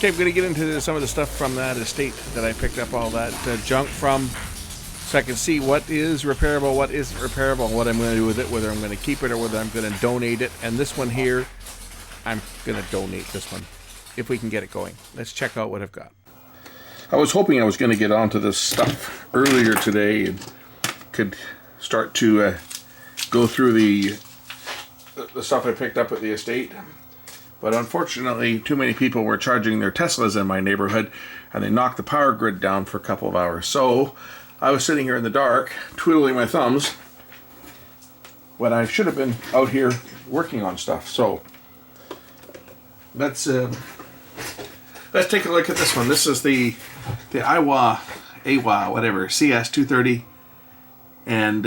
Okay, I'm going to get into some of the stuff from that estate that I picked up, all that junk from, so I can see what is repairable, what isn't repairable, and what I'm going to do with it, whether I'm going to keep it or whether I'm going to donate it. And this one here, I'm going to donate this one, if we can get it going. Let's check out what I've got. I was hoping I was going to get onto this stuff earlier today and could start to go through the stuff I picked up at the estate. But unfortunately, too many people were charging their Teslas in my neighborhood, and they knocked the power grid down for a couple of hours. So I was sitting here in the dark, twiddling my thumbs, when I should have been out here working on stuff. So let's take a look at this one. This is the Aiwa, whatever, CS230, and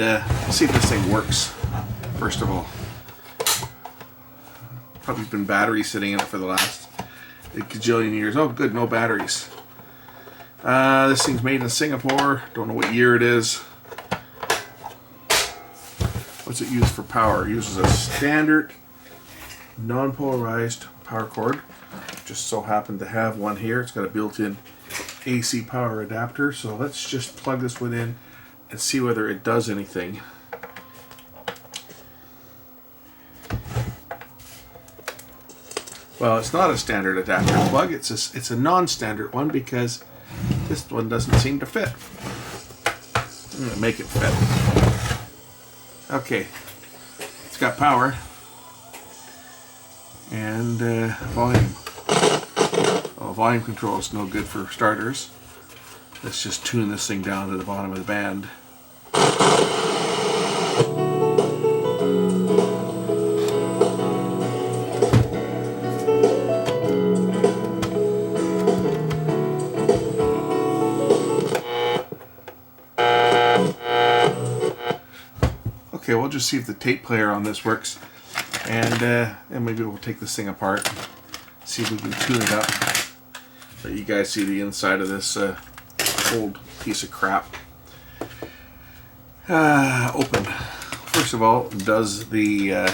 see if this thing works, first of all. Probably been batteries sitting in it for the last gajillion years. Oh, good, no batteries. This thing's made in Singapore. Don't know what year it is. What's it used for power? It uses a standard non-polarized power cord. Just so happened to have one here. It's got a built-in AC power adapter. So let's just plug this one in and see whether it does anything. Well, it's not a standard adapter plug. It's a non-standard one because this one doesn't seem to fit. I'm going to make it fit. Okay, it's got power and volume. Well, volume control is no good for starters. Let's just tune this thing down to the bottom of the band. Okay, we'll just see if the tape player on this works, and maybe we'll take this thing apart, see if we can tune it up. Let you guys see the inside of this old piece of crap. Open. First of all, does the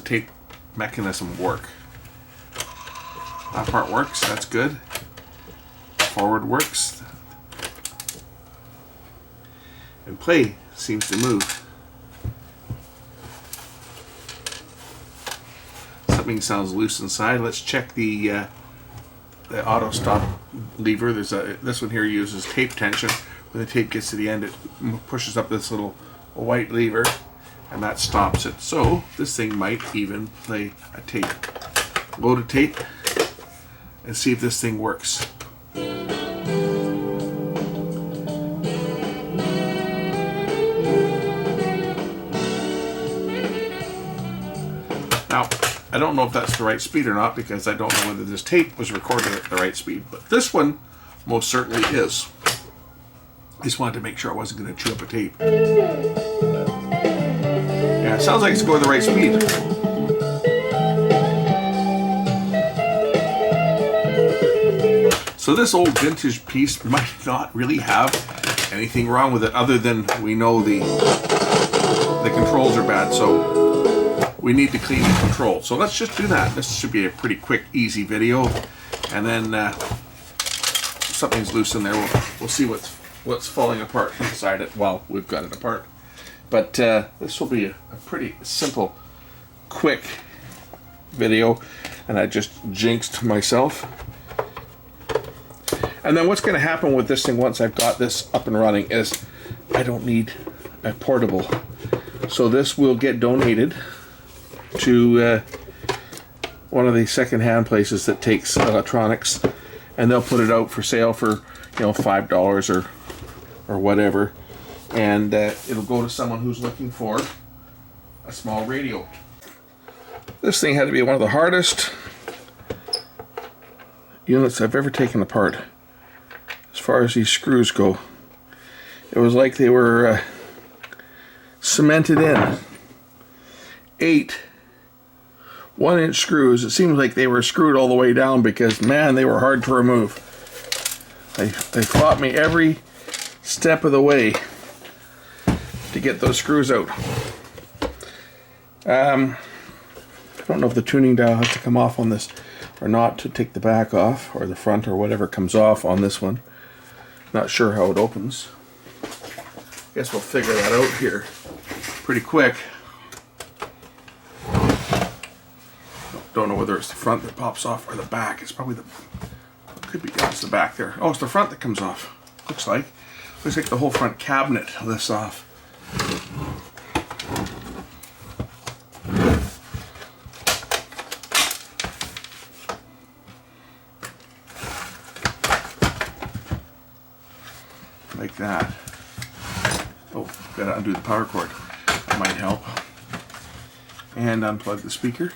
tape mechanism work? That part works. That's good. Forward works. And play seems to move. Something sounds loose inside. Let's check the auto stop lever. This one here uses tape tension. When the tape gets to the end, it pushes up this little white lever, and that stops it. So this thing might even play a tape. Load a tape and see if this thing works. Now, I don't know if that's the right speed or not because I don't know whether this tape was recorded at the right speed, but this one most certainly is. I just wanted to make sure I wasn't going to chew up a tape. Yeah, it sounds like it's going the right speed. So this old vintage piece might not really have anything wrong with it other than we know the controls are bad, so we need to clean the control. So let's just do that. This should be a pretty quick, easy video. And then if something's loose in there, we'll see what's falling apart inside it while we've got it apart. But this will be a pretty simple, quick video. And I just jinxed myself. And then what's going to happen with this thing once I've got this up and running is I don't need a portable. So this will get donated to one of the second-hand places that takes electronics, and they'll put it out for sale for $5 or whatever, and it'll go to someone who's looking for a small radio. This thing had to be one of the hardest units I've ever taken apart as far as these screws go. It was like they were cemented in. 8 1-inch screws. It seems like they were screwed all the way down because, man, they were hard to remove. They fought me every step of the way to get those screws out. I don't know if the tuning dial has to come off on this or not to take the back off, or the front, or whatever comes off on this one. Not sure how it opens. Guess we'll figure that out here pretty quick. Don't know whether it's the front that pops off or the back. It's probably the, could be, yeah, it's the back there. Oh, it's the front that comes off. Looks like the whole front cabinet lifts off. Like that. Oh, gotta undo the power cord. That might help. And unplug the speaker.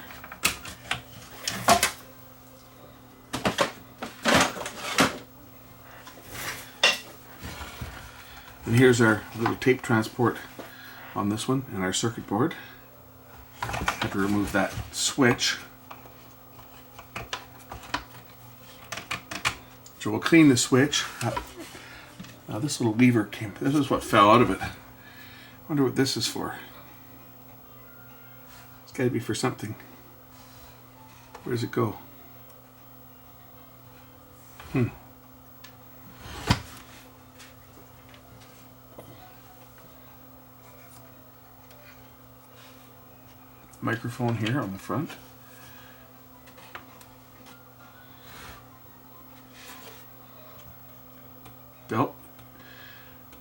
And here's our little tape transport on this one and our circuit board. Have to remove that switch. So we'll clean the switch. Now this little lever came, this is what fell out of it. I wonder what this is for. It's got to be for something. Where does it go? Microphone here on the front. Belt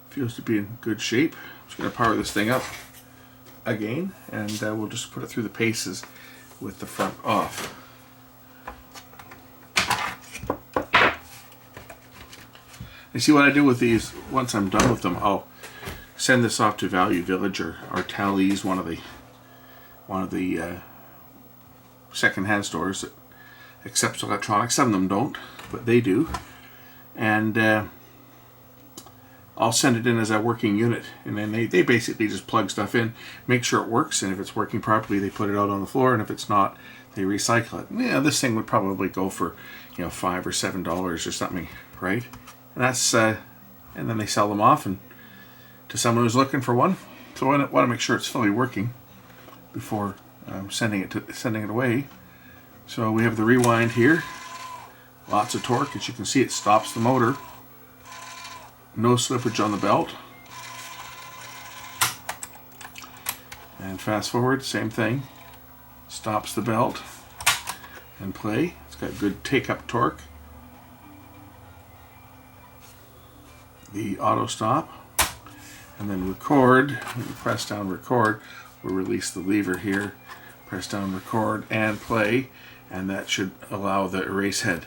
feels to be in good shape. I'm just going to power this thing up again, and we'll just put it through the paces with the front off. You see what I do with these, once I'm done with them, I'll send this off to Value Village or Tally's, one of the second-hand stores that accepts electronics. Some of them don't, but they do. And I'll send it in as a working unit, and then they basically just plug stuff in, make sure it works, and if it's working properly, they put it out on the floor, and if it's not, they recycle it. Yeah, this thing would probably go for, you know, $5 or $7 or something, right? And that's and then they sell them off and to someone who's looking for one. So I want to make sure it's fully working before sending it away. So we have the rewind here. Lots of torque. As you can see, it stops the motor. No slippage on the belt. And fast forward, same thing. Stops the belt and play. It's got good take-up torque. The auto stop, and then record. When you press down record, we'll release the lever here. Press down record and play, and that should allow the erase head.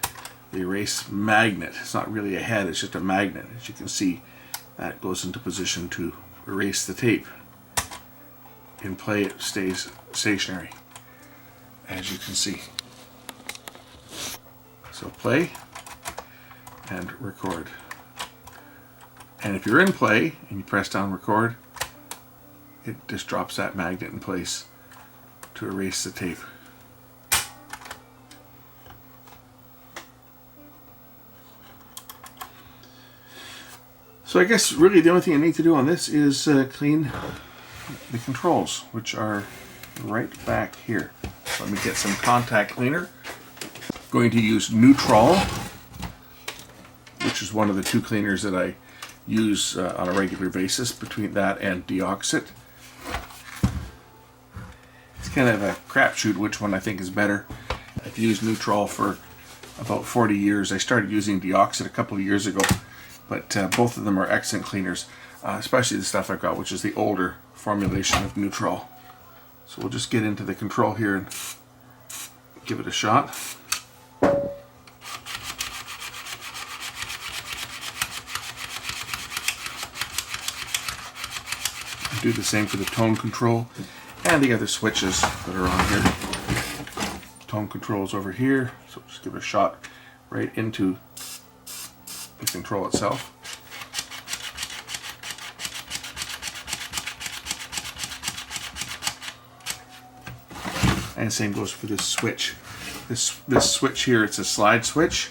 The erase magnet, it's not really a head, it's just a magnet. As you can see, that goes into position to erase the tape. In play, it stays stationary, as you can see. So play and record. And if you're in play and you press down record, it just drops that magnet in place to erase the tape. So I guess really the only thing I need to do on this is clean the controls, which are right back here. So let me get some contact cleaner. I'm going to use Neutral, which is one of the two cleaners that I use on a regular basis. Between that and Deoxit, it's kind of a crapshoot which one I think is better. I've used Neutral for about 40 years. I started using Deoxit a couple of years ago, but both of them are excellent cleaners, especially the stuff I've got, which is the older formulation of Neutral. So we'll just get into the control here and give it a shot. Do the same for the tone control and the other switches that are on here. Tone controls over here, so just give it a shot right into the control itself. And same goes for this switch. This switch here, it's a slide switch.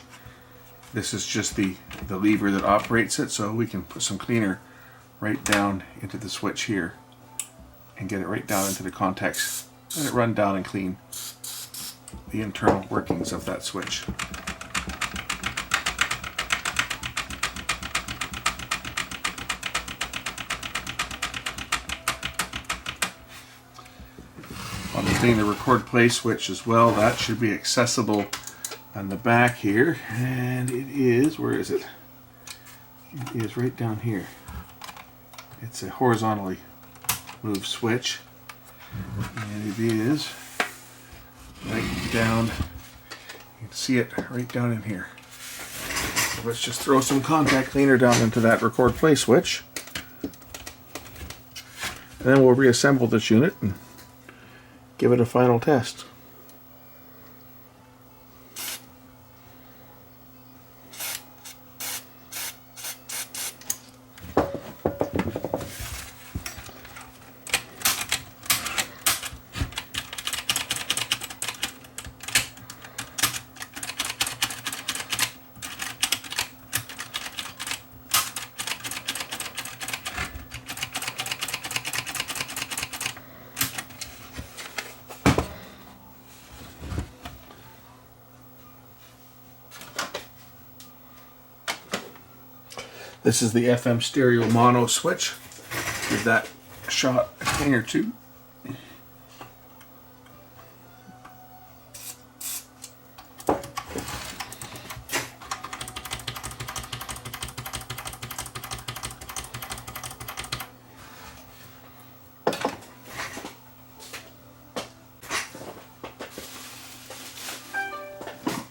This is just the lever that operates it, so we can put some cleaner right down into the switch here and get it right down into the contacts. Let it run down and clean the internal workings of that switch. On the record play switch as well, that should be accessible on the back here, and it is, where is it? It is right down here. It's a horizontally moved switch, and it is right down, you can see it right down in here. So let's just throw some contact cleaner down into that record play switch, and then we'll reassemble this unit and give it a final test. This is the FM stereo mono switch. Give that a shot, a clean or two.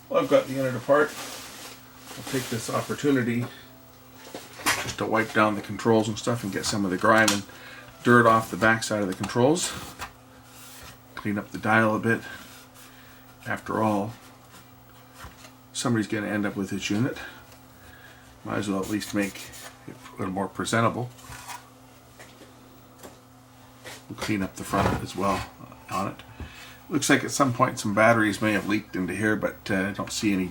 Well, I've got the unit apart. I'll take this opportunity just to wipe down the controls and stuff and get some of the grime and dirt off the back side of the controls. Clean up the dial a bit. After all, somebody's going to end up with this unit. Might as well at least make it a little more presentable. We'll clean up the front as well on it. Looks like at some point some batteries may have leaked into here, but I don't see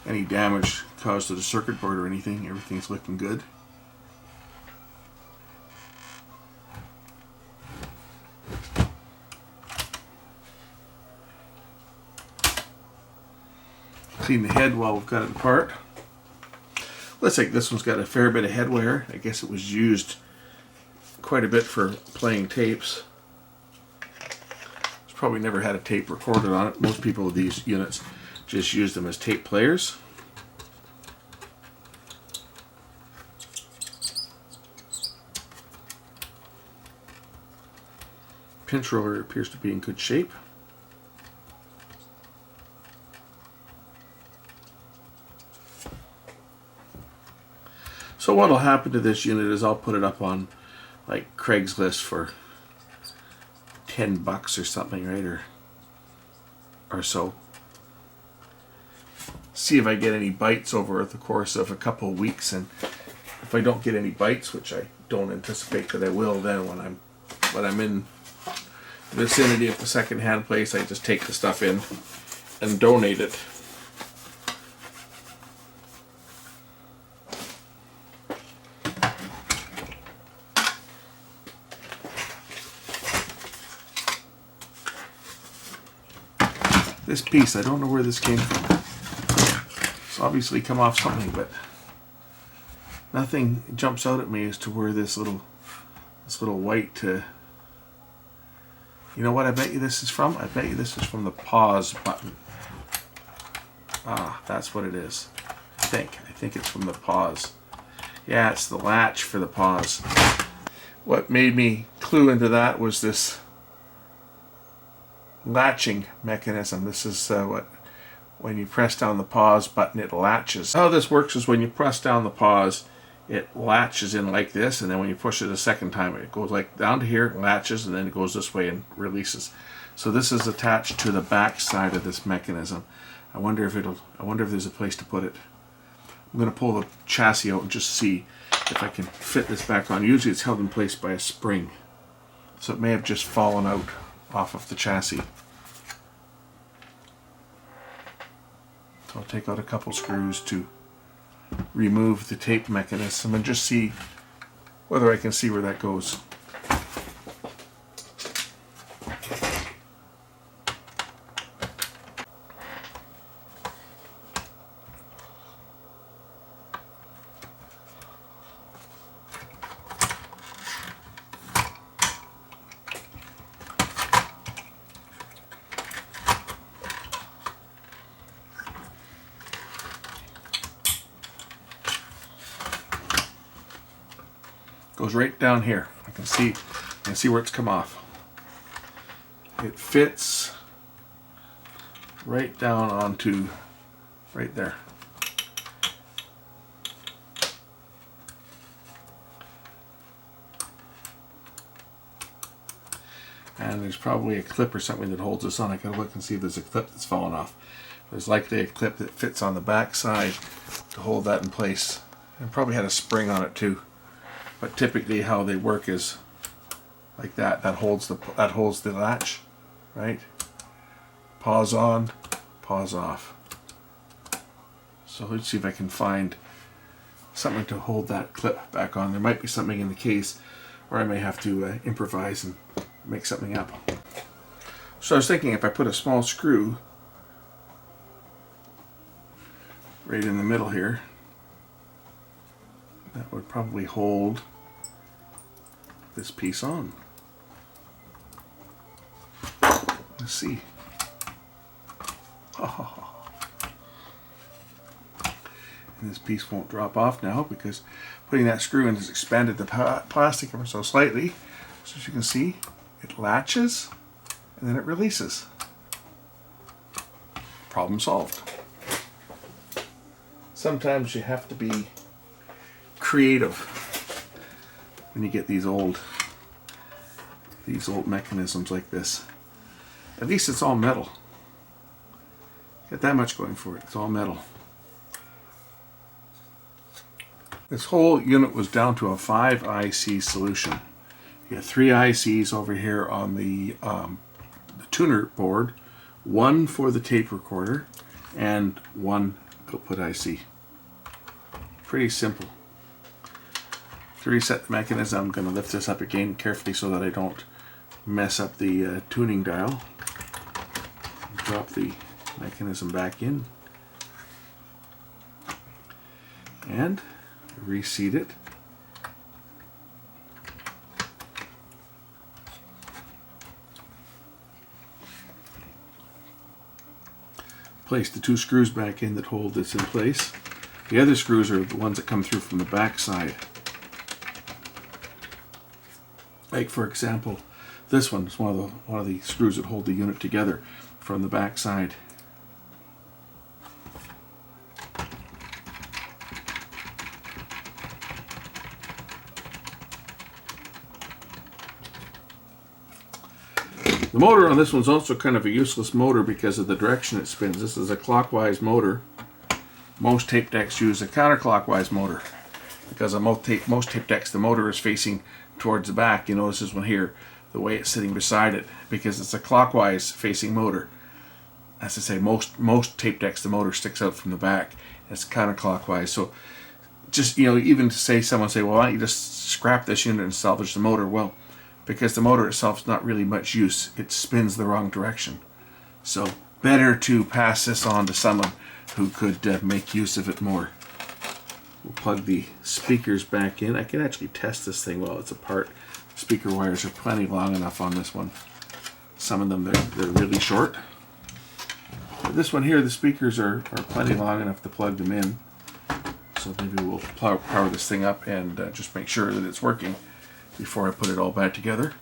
any damage caused to the circuit board or anything. Everything's looking good. Clean the head while we've got it apart. Looks like this one's got a fair bit of head wear. I guess it was used quite a bit for playing tapes. It's probably never had a tape recorded on it. Most people with these units just use them as tape players. Pinch roller appears to be in good shape. So what'll happen to this unit is I'll put it up on like Craigslist for $10 or something, right? Or so. See if I get any bites over the course of a couple of weeks, and if I don't get any bites, which I don't anticipate that I will, then when I'm in the vicinity of the second-hand place, I just take the stuff in and donate it. This piece, I don't know where this came from. It's obviously come off something, but nothing jumps out at me as to where this little white. You know what I bet you this is from? I bet you this is from the pause button. Ah, that's what it is. I think it's from the pause. Yeah, it's the latch for the pause. What made me clue into that was this latching mechanism. This is when you press down the pause button, it latches. How this works is when you press down the pause, it latches in like this, and then when you push it a second time, it goes like down to here, latches, and then it goes this way and releases. So this is attached to the back side of this mechanism. I wonder if there's a place to put it. I'm going to pull the chassis out and just see if I can fit this back on. Usually it's held in place by a spring, so it may have just fallen out off of the chassis. So I'll take out a couple screws to remove the tape mechanism and just see whether I can see where that goes. Goes right down here. I can see where it's come off. It fits right down onto right there. And there's probably a clip or something that holds this on. I gotta look and see if there's a clip that's fallen off. There's likely a clip that fits on the back side to hold that in place. And probably had a spring on it too. But typically how they work is like that. That holds the latch, right? Pause on, pause off. So let's see if I can find something to hold that clip back on. There might be something in the case, or I may have to improvise and make something up. So I was thinking if I put a small screw right in the middle here, that would probably hold this piece on. Let's see. And this piece won't drop off now because putting that screw in has expanded the plastic ever so slightly. So as you can see, it latches and then it releases. Problem solved. Sometimes you have to be creative when you get these old mechanisms like this. At least it's all metal. Got that much going for it. It's all metal. This whole unit was down to a 5 IC solution. You have 3 ICs over here on the tuner board, 1 for the tape recorder, and 1 output IC. Pretty simple. To reset the mechanism, I'm going to lift this up again carefully so that I don't mess up the tuning dial. Drop the mechanism back in and reseat it. Place the 2 screws back in that hold this in place. The other screws are the ones that come through from the back side. Like for example, this one is one of the screws that hold the unit together from the back side. The motor on this one's also kind of a useless motor because of the direction it spins. This is a clockwise motor. Most tape decks use a counterclockwise motor because on most tape decks the motor is facing towards the back. You notice this one here, the way it's sitting beside it, because it's a clockwise facing motor. As I say, most tape decks the motor sticks out from the back. It's counterclockwise. So just, you know, even to say, someone say, well, why don't you just scrap this unit and salvage the motor? Well, because the motor itself is not really much use. It spins the wrong direction. So better to pass this on to someone who could make use of it more. We'll plug the speakers back in. I can actually test this thing while it's apart. Speaker wires are plenty long enough on this one. Some of them, they're really short. But this one here, the speakers are plenty long enough to plug them in. So maybe we'll power this thing up and just make sure that it's working before I put it all back together.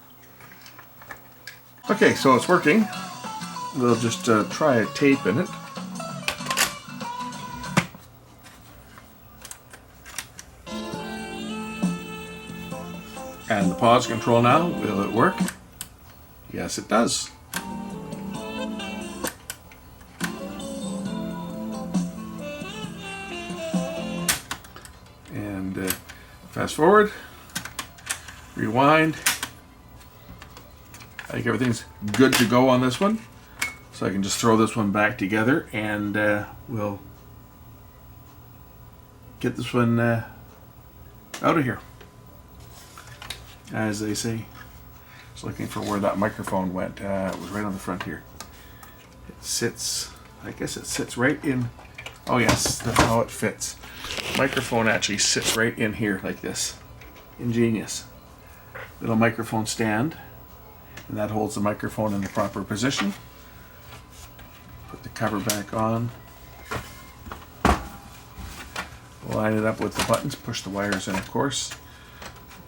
Okay, so it's working. We'll just try a tape in it. And the pause control now, will it work? Yes, it does. And fast forward. Rewind. I think everything's good to go on this one. So I can just throw this one back together and we'll get this one out of here. As they say. Just looking for where that microphone went. It was right on the front here. It sits, I guess it sits right in. Oh yes, that's how it fits. The microphone actually sits right in here like this. Ingenious. Little microphone stand, and that holds the microphone in the proper position. Put the cover back on. Line it up with the buttons, push the wires in, of course.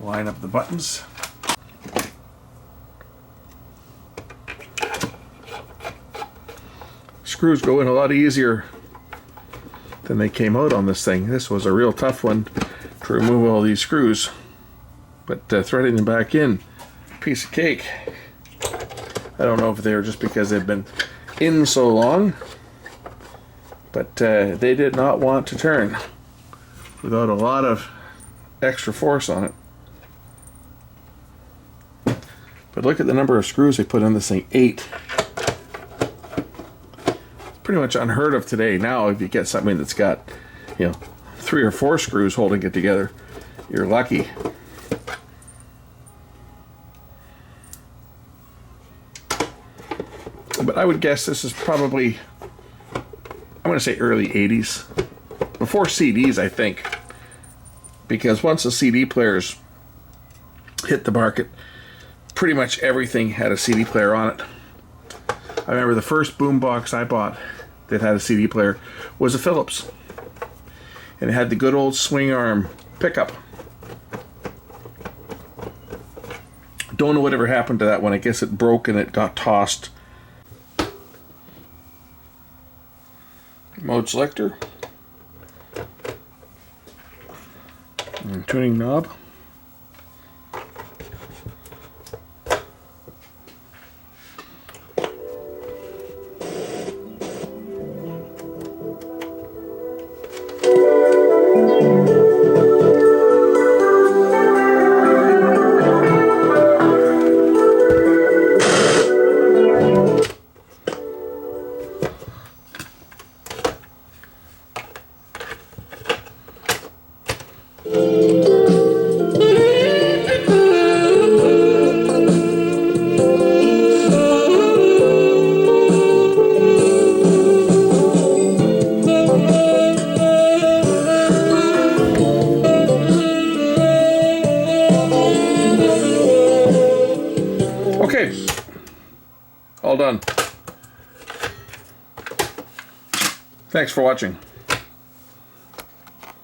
Line up the buttons. Screws go in a lot easier than they came out on this thing. This was a real tough one to remove all these screws, but threading them back in, piece of cake. I don't know if they're just because they've been in so long, but they did not want to turn without a lot of extra force on it. But look at the number of screws they put in this thing, 8. It's pretty much unheard of today. Now if you get something that's got, you know, 3 or 4 screws holding it together, you're lucky. But I would guess this is probably, I'm going to say early 80s. Before CDs, I think. Because once the CD players hit the market, pretty much everything had a CD player on it. I remember the first boombox I bought that had a CD player was a Philips. And it had the good old swing arm pickup. Don't know whatever happened to that one. I guess it broke and it got tossed. Mode selector. And tuning knob. Okay, all done. Thanks for watching.